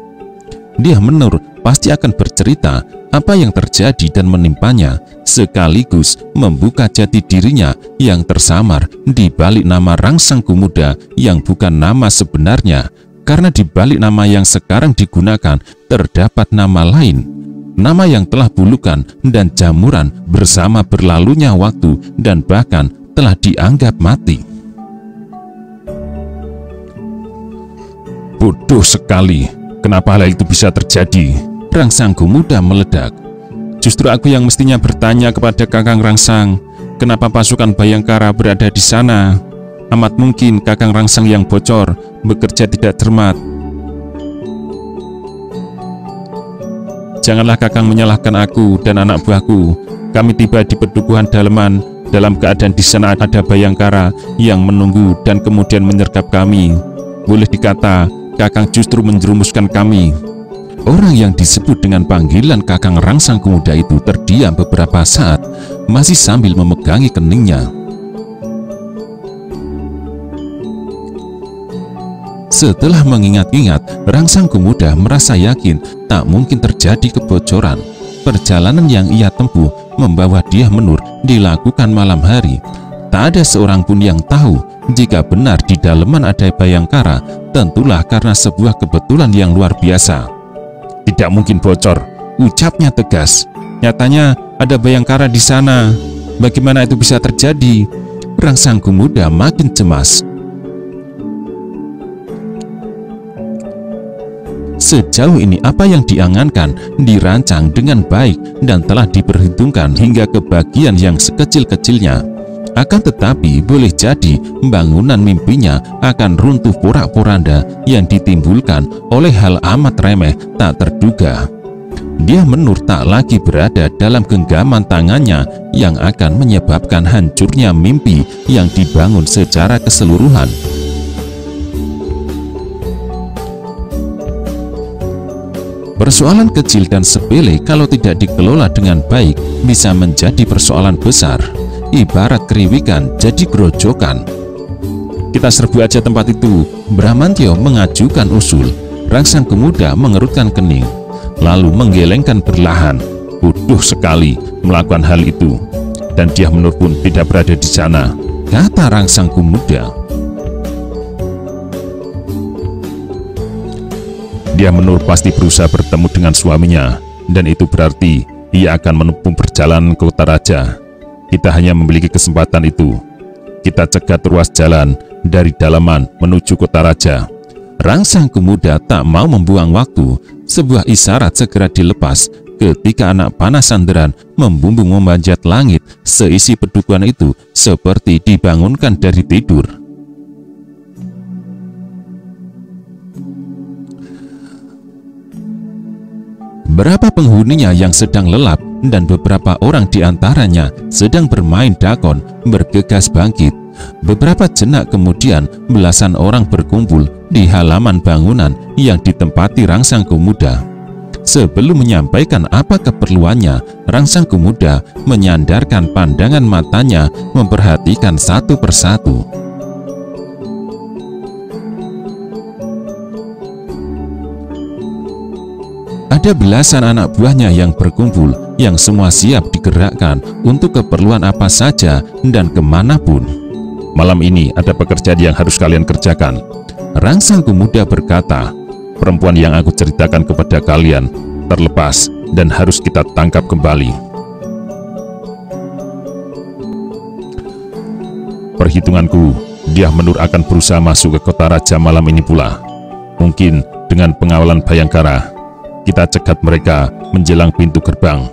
Dia Menur pasti akan bercerita apa yang terjadi dan menimpanya, sekaligus membuka jati dirinya yang tersamar di balik nama Rangsang Pemuda yang bukan nama sebenarnya, karena di balik nama yang sekarang digunakan terdapat nama lain, nama yang telah bulukan dan jamuran bersama berlalunya waktu dan bahkan telah dianggap mati. Bodoh sekali, kenapa hal itu bisa terjadi? Rangsang Pemuda meledak. Justru aku yang mestinya bertanya kepada Kakang Rangsang, kenapa pasukan Bayangkara berada di sana? Amat mungkin Kakang Rangsang yang bocor, bekerja tidak cermat. Janganlah Kakang menyalahkan aku dan anak buahku. Kami tiba di Pedukuhan Daleman dalam keadaan di sana ada Bayangkara yang menunggu dan kemudian menyergap kami. Boleh dikata, Kakang justru menjerumuskan kami. Orang yang disebut dengan panggilan Kakang Rangsang Pemuda itu terdiam beberapa saat, masih sambil memegangi keningnya. Setelah mengingat-ingat, Rangsang Pemuda merasa yakin tak mungkin terjadi kebocoran. Perjalanan yang ia tempuh membawa Dia Menur dilakukan malam hari. Tak ada seorang pun yang tahu jika benar di daleman ada Bayangkara, tentulah karena sebuah kebetulan yang luar biasa. Tidak mungkin bocor, ucapnya tegas. Nyatanya ada Bayangkara di sana. Bagaimana itu bisa terjadi? Rangsang Pemuda makin cemas. Sejauh ini apa yang diangankan dirancang dengan baik dan telah diperhitungkan hingga ke bagian yang sekecil-kecilnya. Akan tetapi boleh jadi bangunan mimpinya akan runtuh porak-poranda yang ditimbulkan oleh hal amat remeh tak terduga. Dia Menur tak lagi berada dalam genggaman tangannya yang akan menyebabkan hancurnya mimpi yang dibangun secara keseluruhan. Persoalan kecil dan sepele kalau tidak dikelola dengan baik bisa menjadi persoalan besar. Ibarat keriwikan jadi grojokan. Kita serbu aja tempat itu, Bramantyo mengajukan usul. Rangsang Pemuda mengerutkan kening, lalu menggelengkan perlahan. Bodoh sekali melakukan hal itu, dan Dia Menur pun tidak berada di sana, kata Rangsang Pemuda. Dia Menur pasti berusaha bertemu dengan suaminya, dan itu berarti ia akan menempuh perjalanan ke Kota Raja. Kita hanya memiliki kesempatan itu. Kita cegat ruas jalan dari dalaman menuju Kota Raja. Rangsang Pemuda tak mau membuang waktu. Sebuah isyarat segera dilepas ketika anak panah sanderan membumbung memanjat langit. Seisi pedukuhan itu seperti dibangunkan dari tidur. Berapa penghuninya yang sedang lelap dan beberapa orang di antaranya sedang bermain dakon bergegas bangkit. Beberapa jenak kemudian belasan orang berkumpul di halaman bangunan yang ditempati Rangsang Pemuda. Sebelum menyampaikan apa keperluannya, Rangsang Pemuda menyandarkan pandangan matanya memperhatikan satu persatu. Ada belasan anak buahnya yang berkumpul, yang semua siap digerakkan untuk keperluan apa saja dan kemanapun. Malam ini ada pekerjaan yang harus kalian kerjakan. Rangsang Pemuda berkata, perempuan yang aku ceritakan kepada kalian terlepas dan harus kita tangkap kembali. Perhitunganku, Dyah Menur akan berusaha masuk ke kota raja malam ini pula. Mungkin dengan pengawalan Bhayangkara, kita cegat mereka menjelang pintu gerbang,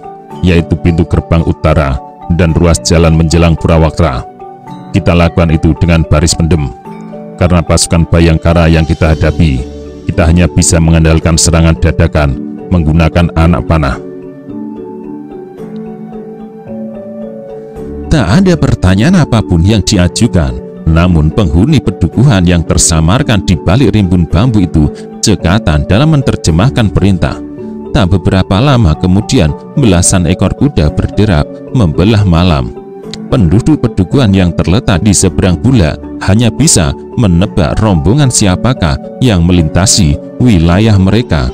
yaitu pintu gerbang utara dan ruas jalan menjelang Purwakarta. Kita lakukan itu dengan baris pendem. Karena pasukan Bhayangkara yang kita hadapi, kita hanya bisa mengandalkan serangan dadakan menggunakan anak panah. Tak ada pertanyaan apapun yang diajukan, namun penghuni pedukuhan yang tersamarkan di balik rimbun bambu itu cekatan dalam menerjemahkan perintah. Tak beberapa lama kemudian, belasan ekor kuda berderap membelah malam. Penduduk pedukuhan yang terletak di seberang bulak hanya bisa menebak rombongan siapakah yang melintasi wilayah mereka.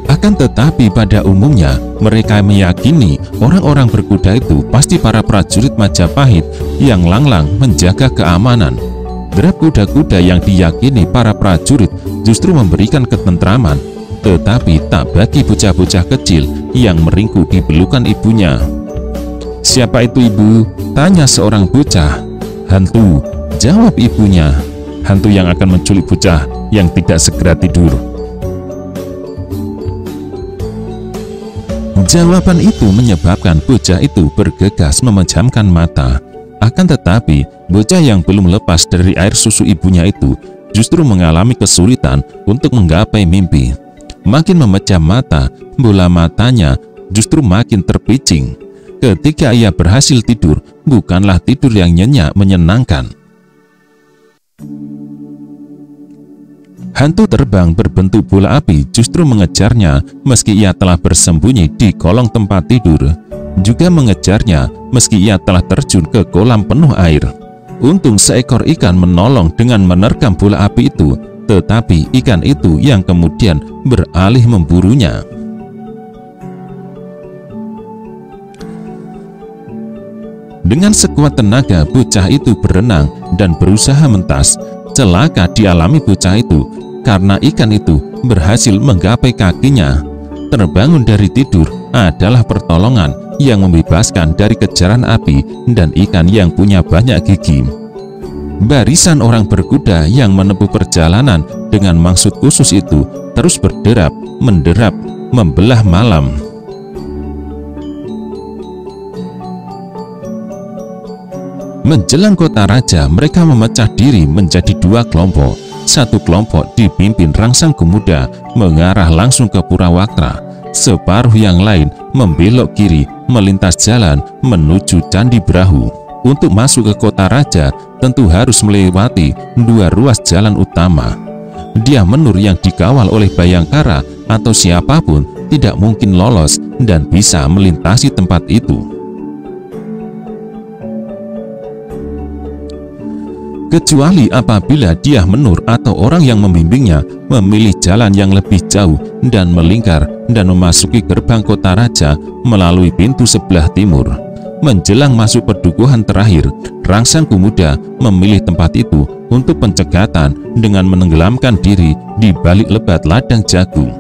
Akan tetapi pada umumnya mereka meyakini orang-orang berkuda itu pasti para prajurit Majapahit yang langlang menjaga keamanan. Derap kuda-kuda yang diyakini para prajurit justru memberikan ketentraman, tetapi tak bagi bocah-bocah kecil yang meringkuk di pelukan ibunya. "Siapa itu, Ibu?" tanya seorang bocah. "Hantu," jawab ibunya. "Hantu yang akan menculik bocah yang tidak segera tidur." Jawaban itu menyebabkan bocah itu bergegas memejamkan mata. Akan tetapi, bocah yang belum lepas dari air susu ibunya itu justru mengalami kesulitan untuk menggapai mimpi. Makin memejam mata, bola matanya justru makin terpicing. Ketika ia berhasil tidur, bukanlah tidur yang nyenyak menyenangkan. Hantu terbang berbentuk bola api justru mengejarnya meski ia telah bersembunyi di kolong tempat tidur. Juga mengejarnya meski ia telah terjun ke kolam penuh air. Untung seekor ikan menolong dengan menerkam bola api itu, tetapi ikan itu yang kemudian beralih memburunya. Dengan sekuat tenaga, bocah itu berenang dan berusaha mentas. Celaka dialami bocah itu karena ikan itu berhasil menggapai kakinya. Terbangun dari tidur adalah pertolongan yang membebaskan dari kejaran api dan ikan yang punya banyak gigi. Barisan orang berkuda yang menempuh perjalanan dengan maksud khusus itu terus berderap, menderap, membelah malam. Menjelang kota raja, mereka memecah diri menjadi dua kelompok. Satu kelompok dipimpin Rangsang Pemuda mengarah langsung ke Purwakarta. Separuh yang lain membelok kiri melintas jalan menuju Candi Brahu. Untuk masuk ke kota raja tentu harus melewati dua ruas jalan utama. Dyah Menur yang dikawal oleh Bhayangkara atau siapapun tidak mungkin lolos dan bisa melintasi tempat itu. Kecuali apabila Dyah Menur atau orang yang membimbingnya memilih jalan yang lebih jauh dan melingkar dan memasuki gerbang kota raja melalui pintu sebelah timur. Menjelang masuk pedukuhan terakhir, Rangsang Pemuda memilih tempat itu untuk pencegatan dengan menenggelamkan diri di balik lebat ladang jagung.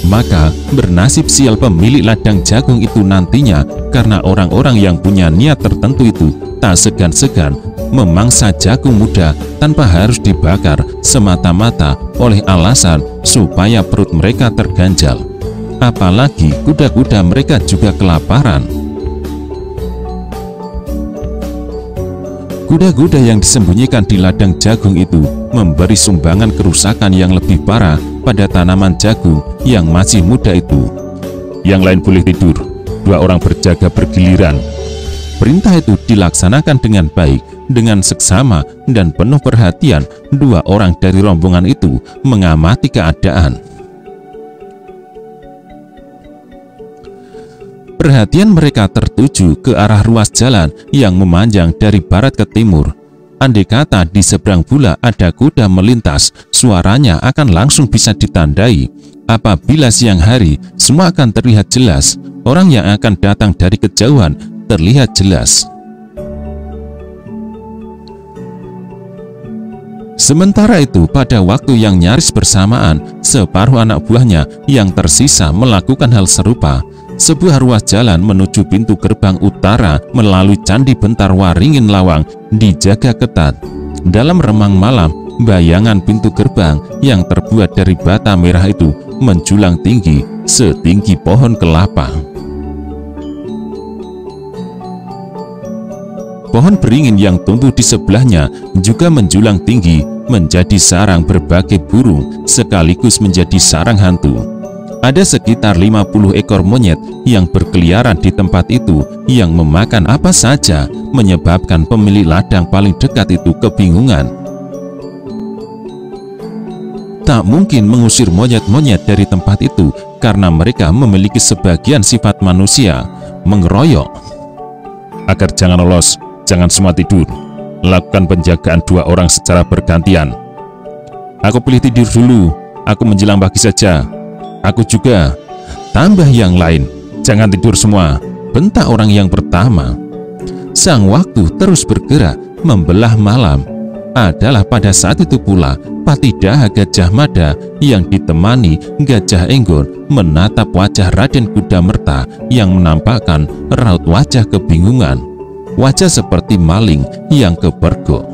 Maka bernasib sial pemilik ladang jagung itu nantinya, karena orang-orang yang punya niat tertentu itu tak segan-segan memangsa jagung muda tanpa harus dibakar semata-mata oleh alasan supaya perut mereka terganjal. Apalagi kuda-kuda mereka juga kelaparan. Kuda-kuda yang disembunyikan di ladang jagung itu memberi sumbangan kerusakan yang lebih parah pada tanaman jagung yang masih muda itu. Yang lain boleh tidur, 2 orang berjaga bergiliran. Perintah itu dilaksanakan dengan baik, dengan seksama dan penuh perhatian. 2 orang dari rombongan itu mengamati keadaan. Perhatian mereka tertuju ke arah ruas jalan yang memanjang dari barat ke timur. Andai kata di seberang pula ada kuda melintas, suaranya akan langsung bisa ditandai. Apabila siang hari, semua akan terlihat jelas. Orang yang akan datang dari kejauhan terlihat jelas. Sementara itu, pada waktu yang nyaris bersamaan, separuh anak buahnya yang tersisa melakukan hal serupa. Sebuah ruas jalan menuju pintu gerbang utara melalui Candi Bentar Waringin Lawang dijaga ketat. Dalam remang malam, bayangan pintu gerbang yang terbuat dari bata merah itu menjulang tinggi setinggi pohon kelapa. Pohon beringin yang tumbuh di sebelahnya juga menjulang tinggi menjadi sarang berbagai burung sekaligus menjadi sarang hantu. Ada sekitar 50 ekor monyet yang berkeliaran di tempat itu yang memakan apa saja, menyebabkan pemilik ladang paling dekat itu kebingungan. Tak mungkin mengusir monyet-monyet dari tempat itu karena mereka memiliki sebagian sifat manusia, mengeroyok. Agar jangan lolos, jangan semua tidur. Lakukan penjagaan 2 orang secara bergantian. Aku pilih tidur dulu, aku menjelang pagi saja. Aku juga. Tambah yang lain. Jangan tidur semua, bentak orang yang pertama. Sang waktu terus bergerak membelah malam. Adalah pada saat itu pula Patidaha Gajah Mada yang ditemani Gajah Enggon menatap wajah Raden Kudamerta yang menampakkan raut wajah kebingungan. Wajah seperti maling yang kepergok.